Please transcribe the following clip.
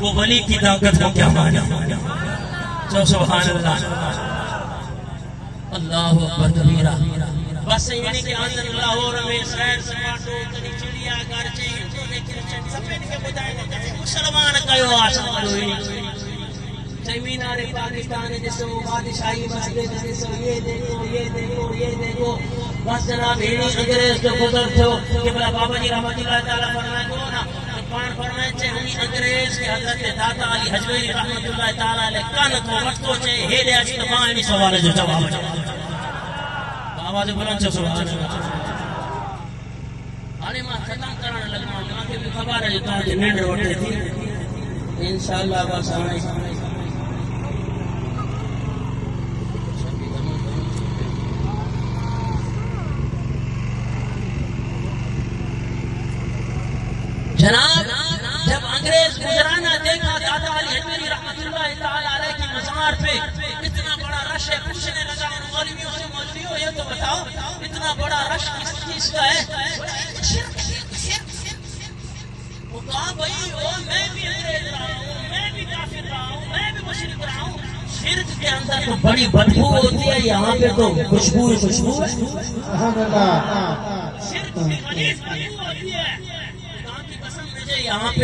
وہ ولی کی طاقت کو کیا مانا؟ جو سبحان اللہ اللہ اکبر کبیرہ. بس یعنی کہ اندر لاہور میں سیر سپاٹو کدی چڑیا گھر چئی تو لیکن سپین کے بدائے مسلمان کیو آسان زمینار پاکستان جسو بادشاہی مسجد جسو یہ دیکھو بس جناب ہی انگریز جو گزر تھو کہ بلا بابا جی رحمت اللہ تعالیٰ فرمائے دو نا قرآن فرمائے چھے ہمیں انگریز کے حضرت داتا علی حجویری رحمت اللہ تعالیٰ علیہ کان کو وقتو چھے ہیڈے اجتماع میں سوال جو جواب آواز بلند چھو سبحان اللہ. آنے ماں ختم کرنے لگنا ماں کے بھی خبر ہے جو تاں نیند وٹے تھی انشاءاللہ بس آنے جناب جب انگریز گزرانا دیکھا دادا علی حجویری رحمت اللہ تعالی علیہ کی مزار پہ اتنا بڑا رش ہے پوچھنے لگا ان مولویوں سے مولویوں یہ تو بتاؤ اتنا بڑا رش کس چیز کا ہے؟ وہ کہا بھائی میں بھی انگریز رہا ہوں میں بھی کافر رہا ہوں میں بھی مشرک رہا ہوں شرک کے اندر تو بڑی بدبو ہوتی ہے یہاں پہ تو خوشبو ہے شرک کی غلیظ بدبو ہوتی ہے یہاں پہ